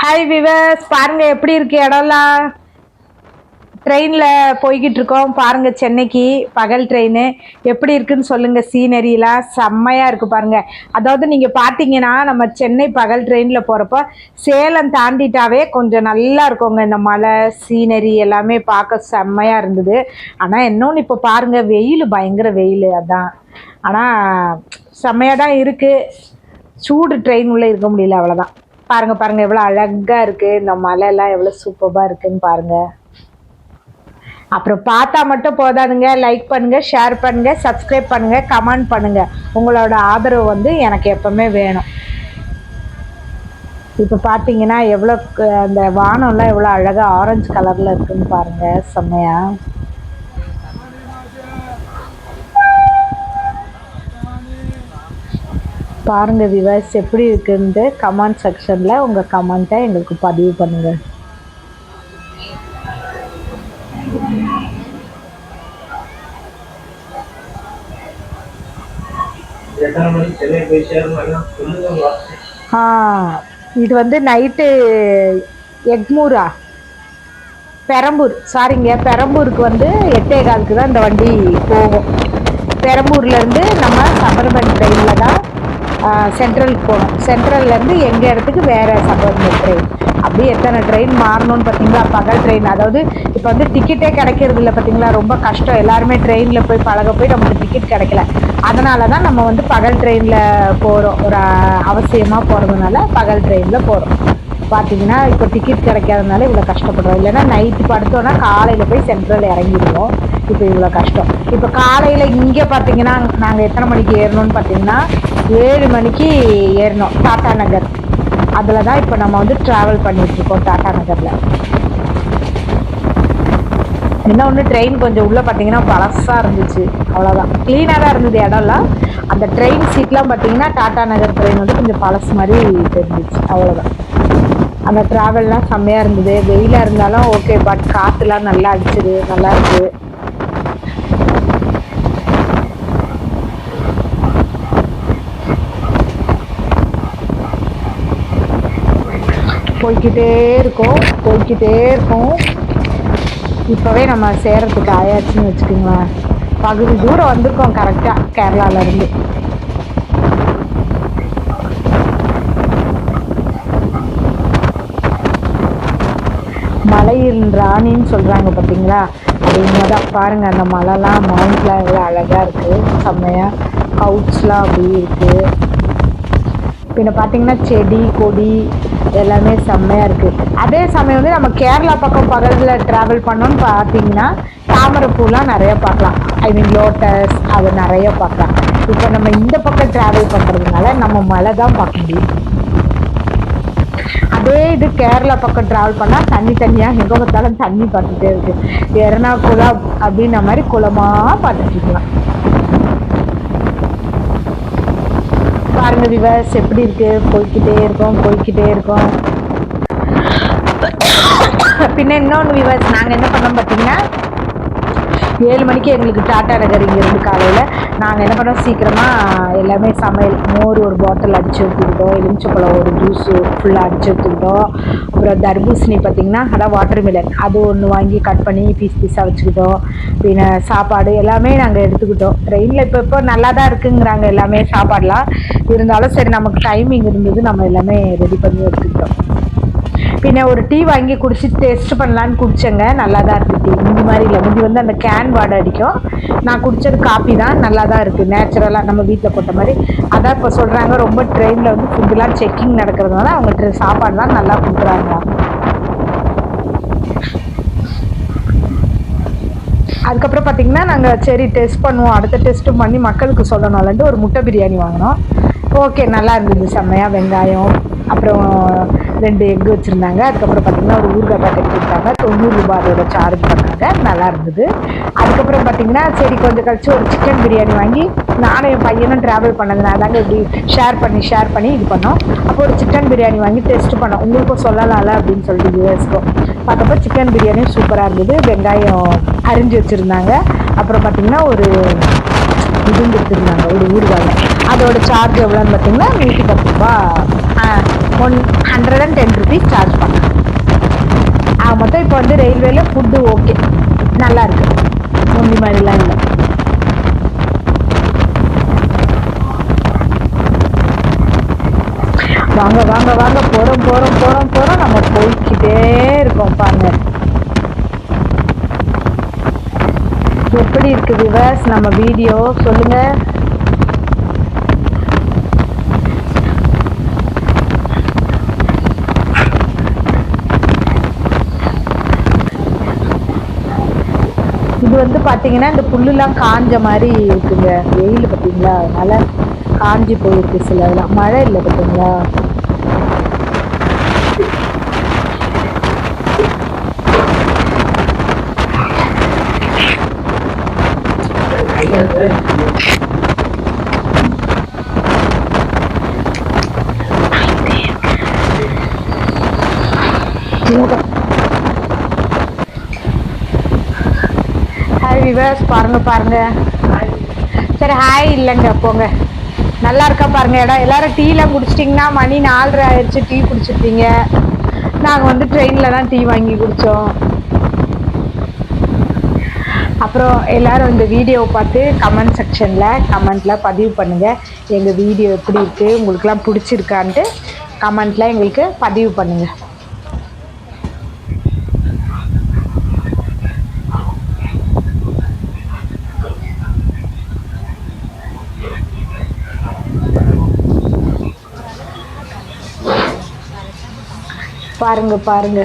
Hi viewers, பாருங்க எப்படி இருக்கு இடம்லாம். ட்ரெயின்ல போய்கிட்டு இருக்கோம் பாருங்க. சென்னைக்கு பகல் ட்ரெயின் எப்படி இருக்குன்னு சொல்லுங்க. சீனரிலாம் செம்மையா இருக்கு பாருங்க. அதாவது நீங்க பாத்தீங்கன்னா நம்ம சென்னை பகல் ட்ரெயின்ல போறப்ப சேலம் தாண்டிட்டாவே கொஞ்சம் நல்லா இருக்குங்க. இந்த மலை சீனரி எல்லாமே பார்க்க செம்மையா இருந்தது. ஆனா இன்னொன்று இப்போ பாருங்க, வெயில் பயங்கர வெயில் அதான். ஆனா செம்மையா தான் இருக்கு. சூடு ட்ரெயின் உள்ள இருக்க முடியல, அவ்வளோதான். பாருங்க பாருங்க எவ்வளோ அழகா இருக்கு. இந்த மலை எல்லாம் எவ்வளோ சூப்பரா இருக்குன்னு பாருங்க. அப்புறம் பார்த்தா மட்டும் போதாதுங்க, லைக் பண்ணுங்க, ஷேர் பண்ணுங்க, சப்ஸ்கிரைப் பண்ணுங்க, கமெண்ட் பண்ணுங்க. உங்களோட ஆதரவு வந்து எனக்கு எப்பவுமே வேணும். இப்போ பார்த்தீங்கன்னா எவ்வளோ அந்த வானம்லாம் எவ்வளோ அழகாக ஆரஞ்சு கலரில் இருக்குன்னு பாருங்க. செம்மையா பாருங்க விவர்ஸ், எப்படி இருக்குன்னு கமெண்ட் செக்ஷனில் உங்கள் கமெண்ட்டை எங்களுக்கு பதிவு பண்ணுங்கள். இது வந்து நைட்டு எக்மூரா பெரம்பூர், சாரிங்க, பெரம்பூருக்கு வந்து 8:15 தான் இந்த வண்டி போகும். பெரம்பூர்லேருந்து நம்ம சபர்பன் ட்ரெயினில் தான் சென்ட்ரலுக்கு போகணும். சென்ட்ரல்லேருந்து எங்கள் இடத்துக்கு வேறு சபர்பன் ட்ரெயின். அப்படியே எத்தனை ட்ரெயின் மாறணும்னு பார்த்தீங்களா. பகல் ட்ரெயின், அதாவது இப்போ வந்து டிக்கெட்டே கிடைக்கிறது இல்லை பார்த்தீங்களா. ரொம்ப கஷ்டம். எல்லாருமே ட்ரெயினில் போய் பழக போய் நமக்கு டிக்கெட் கிடைக்கல. அதனால தான் நம்ம வந்து பகல் ட்ரெயினில் போகிறோம். ஒரு அவசியமாக போகிறதுனால பகல் ட்ரெயினில் போகிறோம். பார்த்தீங்கன்னா இப்போ டிக்கெட் கிடைக்காதனால இவ்வளோ கஷ்டப்படுறோம். இல்லைன்னா நைட்டு படுத்தோன்னா காலையில் போய் சென்ட்ரல் இறங்கிடுவோம். இப்போ இவ்வளோ கஷ்டம். இப்போ காலையில் இங்கே பார்த்தீங்கன்னா நாங்கள் எத்தனை மணிக்கு ஏறணும்னு பார்த்தீங்கன்னா 7 மணிக்கு ஏறினோம். டாடா நகர் அதில் தான் இப்போ நம்ம வந்து ட்ராவல் பண்ணிகிட்ருக்கோம். டாடா நகரில் என்ன ஒன்று, ட்ரெயின் கொஞ்சம் உள்ளே பார்த்தீங்கன்னா பழசாக இருந்துச்சு, அவ்வளோதான். க்ளீனாக தான் இருந்தது இடம்லாம். அந்த ட்ரெயின் சீட்லாம் பார்த்தீங்கன்னா டாடா நகர் ட்ரெயின் வந்து கொஞ்சம் பழசு மாதிரி தெரிஞ்சிச்சு, அவ்வளோதான். அந்த ட்ராவல்லாம் செம்மையாக இருந்தது. வெயிலாக இருந்தாலும் ஓகே, பட் காற்றுலாம் நல்லா அடிச்சுது, நல்லா இருக்குது. போய்கிட்டே இருக்கோம். இப்போவே நம்ம சேரத்துக்கு ஆயாச்சுன்னு வச்சுக்கோங்களேன். பகுதி தூரம் வந்திருக்கோம் கரெக்டாக கேரளாவிலேருந்து. மலையின் ராணின்னு சொல்கிறாங்க பார்த்தீங்களா, அது உண்மைதான். பாருங்கள் அந்த மலைலாம், மவுண்ட்லாம் எவ்வளோ அழகாக இருக்குது, செம்மையாக. கவுட்ஸ்லாம் அப்படி இருக்குது. பின்ன பார்த்தீங்கன்னா செடி கொடி எல்லாமே செம்மையாக இருக்குது. அதே சமயம் வந்து நம்ம கேரளா பக்கம் பகலில் ட்ராவல் பண்ணோன்னு பார்த்தீங்கன்னா தாமரைப்பூலாம் நிறைய பார்க்கலாம். ஐ மீன் லோட்டஸ், அது நிறைய பார்க்கலாம். இப்போ நம்ம இந்த பக்கம் ட்ராவல் பண்ணுறதுனால நம்ம மலை தான் பார்க்க முடியும். அதே இது கேரளா பக்கம் ட்ராவல் பண்ணால் தண்ணியாக எங்கே பார்த்தாலும் தண்ணி பார்த்துட்டே இருக்குது. எர்ணாகுளம் அப்படின்ன மாதிரி குளமாக பார்த்துட்ருக்கலாம். பாருங்க விவர்ஸ் எப்படி இருக்கு. போய்கிட்டே இருக்கோம். பின்ன இன்னொன்று விவர்ஸ், நாங்கள் என்ன பண்ணோம் பார்த்தீங்கன்னா 7 மணிக்கு எங்களுக்கு டாடா நகர் இங்கேருந்து காலையில் நாங்கள் என்ன பண்ணோம், சீக்கிரமாக எல்லாமே சமையல். மோர் ஒரு பாட்டில் அடித்து எடுத்துக்கிட்டோம், எலுமிச்சப்பழம் ஒரு ஜூஸு ஃபுல்லாக அடித்து எடுத்துக்கிட்டோம். அப்புறம் தர்பூசணி பார்த்திங்கன்னா அதான் வாட்டர்மெலன், அது ஒன்று வாங்கி கட் பண்ணி பீஸாக வச்சுக்கிட்டோம். பின்ன சாப்பாடு எல்லாமே நாங்கள் எடுத்துக்கிட்டோம். ட்ரெயினில் இப்போ நல்லா தான் இருக்குங்கிறாங்க எல்லாமே சாப்பாடெலாம். இருந்தாலும் சரி, நமக்கு டைமிங் இருந்தது, நம்ம எல்லாமே ரெடி பண்ணி எடுத்துக்கிட்டோம். பின்ன ஒரு டீ வாங்கி குடிச்சு டேஸ்ட் பண்ணலான்னு குடித்தேங்க. நல்லா தான் இருக்குது டீ. முந்தி மாதிரி இல்லை. முந்தி வந்து அந்த கேன் வாடை அடிக்கும். நான் குடித்தது காப்பி தான், நல்லா தான் இருக்குது. நேச்சுரலாக நம்ம வீட்டில் போட்ட மாதிரி. அதான் இப்போ சொல்கிறாங்க, ரொம்ப ட்ரெயினில் வந்து ஃபுட்டுலாம் செக்கிங் நடக்கிறதுனால அவங்க சாப்பாடு தான் நல்லா கொடுக்குறாங்க. அதுக்கப்புறம் பார்த்திங்கன்னா நாங்கள் சரி டெஸ்ட் பண்ணுவோம், அடுத்த டெஸ்ட்டும் பண்ணி மக்களுக்கு சொல்லணும்லன்ட்டு ஒரு முட்டை பிரியாணி வாங்கினோம். ஓகே, நல்லா இருந்தது செம்மையாக. வெங்காயம் அப்புறம் 2 எக் வச்சுருந்தாங்க. அதுக்கப்புறம் பார்த்திங்கன்னா ஒரு ஊறுகாய் பேக்கெட் கொடுத்தாங்க. 90 ரூபாய் அதோட சார்ஜ் பண்ணாங்க. நல்லா இருந்தது. அதுக்கப்புறம் பார்த்திங்கன்னா சரி கொஞ்சம் கழிச்சு ஒரு சிக்கன் பிரியாணி வாங்கி நானும் என் பையனும் ட்ராவல் பண்ணதுனால தாங்க இப்படி ஷேர் பண்ணி இது பண்ணோம். அப்போ ஒரு சிக்கன் பிரியாணி வாங்கி டெஸ்ட் பண்ணோம், உங்களுக்கும் சொல்லலாம்ல அப்படின்னு சொல்லிட்டு யூஎஸ்க்கும் பார்த்தப்போ சிக்கன் பிரியாணியும் சூப்பராக இருந்தது. வெங்காயம் அரிஞ்சு வச்சுருந்தாங்க. அப்புறம் பார்த்திங்கன்னா ஒரு இதுவும் கொடுத்துருந்தாங்க, ஒரு ஊறுகாய். அதோட சார்ஜ் எவ்வளோன்னு பார்த்தீங்கன்னா 110 ரூபா. 110 சார்ஜ் பண்ணேன். மொத்தம் இப்போ வந்து ரயில்வேல ஃபுட்டு ஓகே, நல்லா இருக்கு, முந்தி மாதிரிலாம் இல்லை. வாங்க வாங்க வாங்க, போறோம் போறோம் போறோம் போறோம், நம்ம போய்கிட்டே இருக்கோம் பாருங்க. எப்படி இருக்கு விவர்ஸ் நம்ம வீடியோ சொல்லுங்க. இது வந்து பாத்தீங்கன்னா இந்த புல்லுலாம் காஞ்ச மாதிரி இருக்குங்க, வெயில் பார்த்தீங்களா, அதனால காஞ்சி போயிருக்கு சில இதெல்லாம், மழை இல்லை பார்த்தீங்களா. ஹாய் விவர்ஸ், பாருங்க பாருங்க. சரி ஹாய் இல்லைங்க, போங்க. நல்லா இருக்கா பாருங்க இடம். எல்லாரும் டீலாம் குடிச்சிட்டிங்கன்னா, மணி 4:30 ஆயிடுச்சு, டீ குடிச்சிருப்பீங்க. நாங்கள் வந்து ட்ரெயினில் தான் டீ வாங்கி குடித்தோம். அப்புறம் எல்லாரும் இந்த வீடியோவை பார்த்து கமெண்ட் செக்ஷனில் கமெண்ட்டில் பதிவு பண்ணுங்கள். எங்கள் வீடியோ எப்படி இருக்குது, உங்களுக்குலாம் பிடிச்சிருக்கான்ட்டு கமெண்ட்டில் எங்களுக்கு பதிவு பண்ணுங்கள். பாருங்க பாருங்க,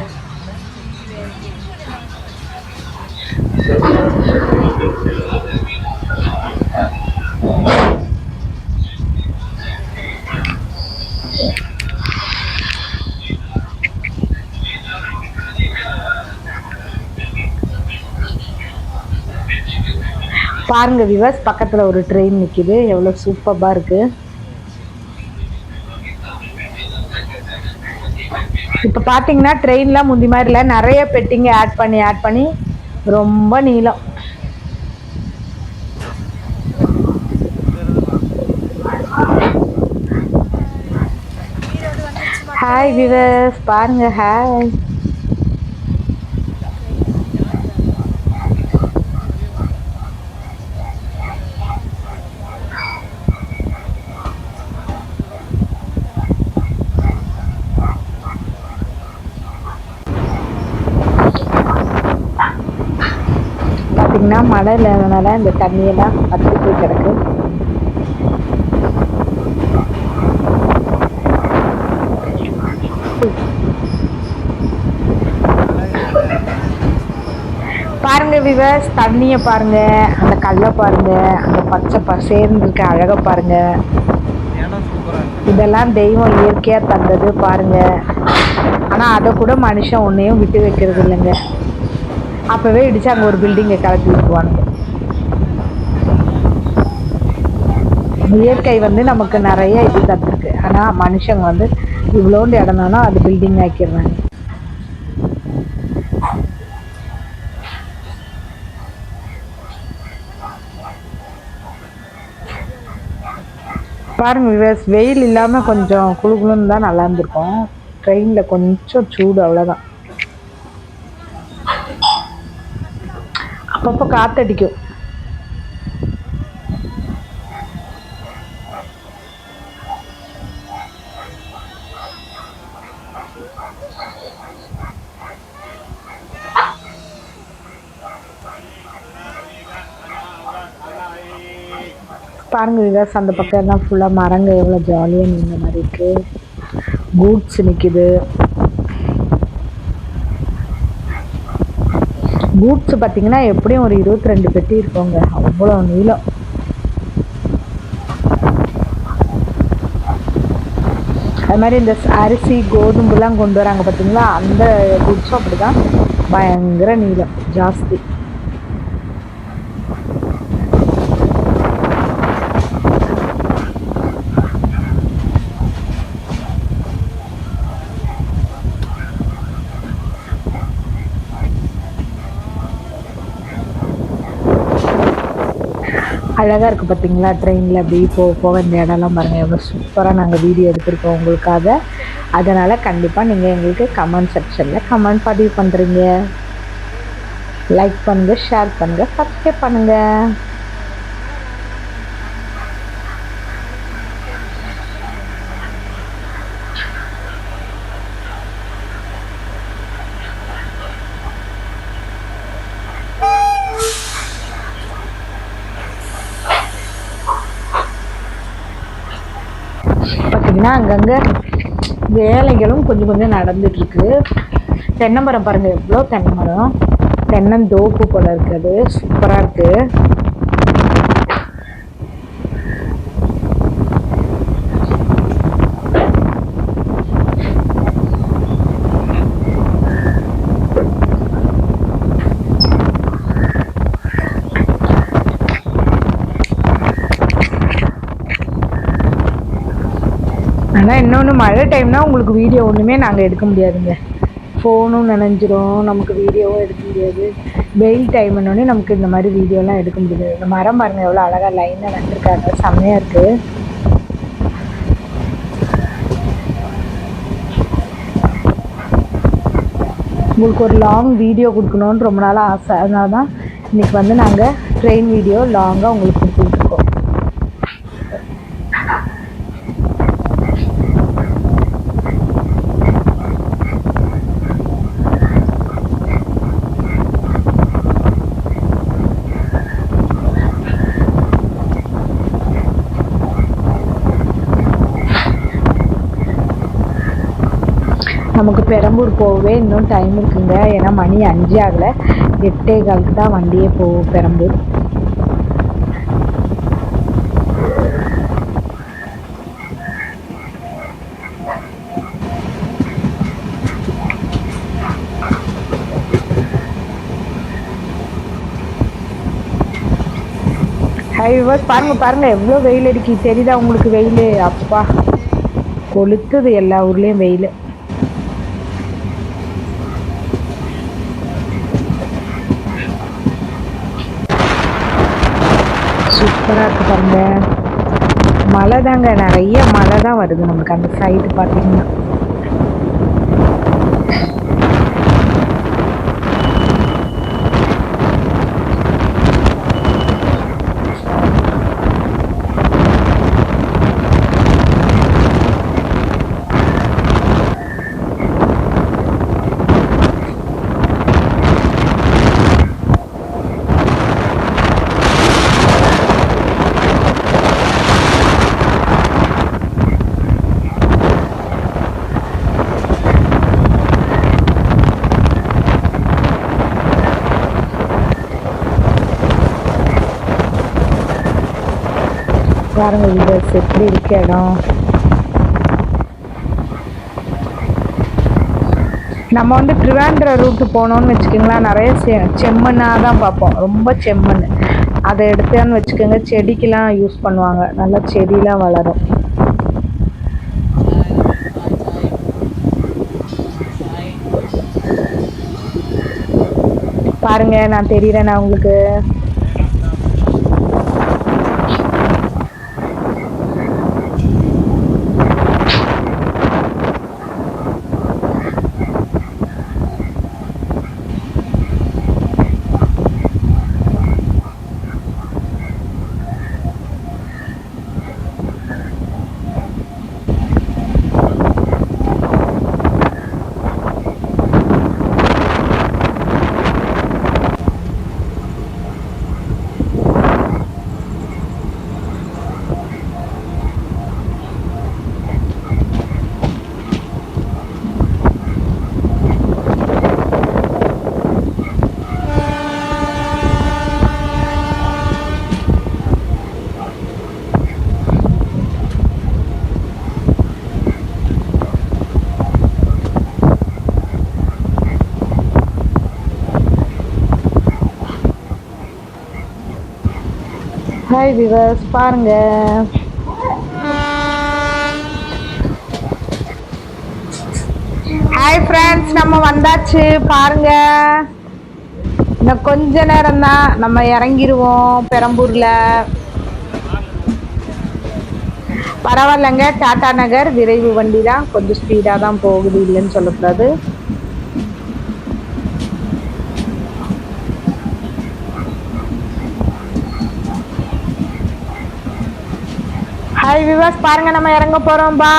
பாருங்க விவர்ஸ், பக்கத்தில் ஒரு ட்ரெயின் நிற்கிது, எவ்வளோ சூப்பராக இருக்குது. இப்போ பார்த்தீங்கன்னா ட்ரெயின்லாம் முந்தி மாதிரி இல்லை, நிறைய பெட்டிங்க ஆட் பண்ணி ரொம்ப நீளம். ஹாய் விவர்ஸ், பாருங்க ஹாய். பார்த்தீங்கன்னா மழை இல்லாதனால இந்த தண்ணியெல்லாம் வற்றி போய் கிடக்கு. பாருங்க விவர்ஸ், தண்ணியை பாருங்க, அந்த கல்லை பாருங்க, அந்த பச்சை பசேர்ந்து இருக்க அழகை பாருங்க. இதெல்லாம் தெய்வம் இயற்கையாக தந்தது பாருங்க. ஆனால் அதை கூட மனுஷன் ஒன்றையும் விட்டு வைக்கிறது இல்லைங்க. அப்போவே இடிச்சு அங்கே ஒரு பில்டிங்கை கலத்தி விட்டுருவானுங்க. இயற்கை வந்து நமக்கு நிறைய இது தந்துருக்கு, ஆனால் மனுஷங்க வந்து இவ்வளோண்டு இடம்னாலும் அது பில்டிங் ஆக்கிடுறாங்க. பாருங்க விவர்ஸ், வெயில் இல்லாமல் கொஞ்சம் குளுகுளுன்னு தான் நல்லா இருந்திருக்கும். ட்ரெயினில் கொஞ்சம் சூடு, அவ்வளோதான். அப்பப்போ காற்றடிக்கும். பாருங்க விவர்ஸ், அந்த பக்கம் எல்லாம் ஃபுல்லாக மரங்க எவ்வளோ ஜாலியாக நின்ற மாதிரி இருக்குது. கூட்ஸ் நிற்கிது. கூட்ஸ் பார்த்தீங்கன்னா எப்படியும் ஒரு 22 பெட்டி இருக்கோங்க, அவ்வளோ நீளம். அது மாதிரி இந்த அரிசி கோதும்புலாம் கொண்டு வராங்க பார்த்தீங்களா, அந்த கூட்ஸும் அப்படி தான், பயங்கர நீளம் ஜாஸ்தி. அழகாக இருக்குது பார்த்தீங்களா, ட்ரெயினில் அப்படி போக இந்த இடம்லாம் பாருங்கள், எவ்வளோ சூப்பராக நாங்கள் வீடியோ எடுத்திருக்கோம் உங்களுக்காக. அதனால் கண்டிப்பாக நீங்கள் எங்களுக்கு கமெண்ட் செக்ஷனில் கமெண்ட் பதிவு பண்ணுறீங்க. லைக் பண்ணுங்கள், ஷேர் பண்ணுங்கள், சப்ஸ்கிரைப் பண்ணுங்கள். பார்த்தீங்கன்னா அங்கங்கே வேலைகளும் கொஞ்சம் கொஞ்சம் நடந்துட்டுருக்கு. தென்னைமரம் பாருங்கள், எவ்வளோ தென்னைமரம், தென்னந்தோப்பு போல் இருக்குது, சூப்பராக இருக்குது. ஆனால் இன்னொன்று, மழை டைம்னா உங்களுக்கு வீடியோ ஒன்றுமே நாங்கள் எடுக்க முடியாதுங்க. ஃபோனும் நனைஞ்சிரும், நமக்கு வீடியோவும் எடுக்க முடியாது. வெயில் டைம்னோடனே நமக்கு இந்த மாதிரி வீடியோலாம் எடுக்க முடியாது. இந்த மரம் பாருங்கள் எவ்வளோ அழகாக லைனாக நட்டுருக்காங்க, செம்மையாக இருக்குது. உங்களுக்கு ஒரு லாங் வீடியோ கொடுக்கணுன்னு ரொம்ப நாளாக ஆசை. அதனால தான் இன்றைக்கி வந்து நாங்கள் ட்ரெயின் வீடியோ லாங்காக உங்களுக்கு கொடுத்துருக்கோம். நமக்கு பெரம்பூர் போகவே இன்னும் டைம் இருக்குங்க. ஏன்னா மணி 5 ஆகலை, 8:15 தான் வண்டியே போகும் பெரம்பூர். பாருங்கள் எவ்வளோ வெயில் அடிக்கி தெரியுதா உங்களுக்கு? வெயில் அப்பா கொளுத்துது, எல்லா ஊர்லேயும் வெயில். சூப்பராக இருக்குது பாருங்கள். மழை தாங்க, நிறைய மழை தான் வருது நமக்கு அந்த சைடு பார்த்தீங்கன்னா. பாருங்க வியூவர்ஸ், எப்படி இருக்க இடம். நம்ம வந்து திருவாண்டூர் ரூட்டு போனோம்னு வச்சுக்கோங்களேன், நிறைய செம்மண்ணாக தான் பார்ப்போம், ரொம்ப செம்மண். அதை எடுத்தான்னு வச்சுக்கோங்க, செடிக்கெலாம் யூஸ் பண்ணுவாங்க, நல்லா செடியெலாம் வளரும். பாருங்க, நான் தெரியுறேன் உங்களுக்கு. ஹாய் விவர்ஸ், பாருங்க ஹாய் ஃப்ரெண்ட்ஸ், நம்ம வந்தாச்சு பாருங்க. இன்னும் கொஞ்ச நேரம் தான் நம்ம இறங்கிடுவோம் பெரம்பூரில். பரவாயில்லைங்க, டாடா நகர் விரைவு வண்டி தான், கொஞ்சம் ஸ்பீடாக தான் போகுது, இல்லைன்னு சொல்லக்கூடாது. ஹாய் விவாஸ், பாருங்க நம்ம இறங்க போறோம். பா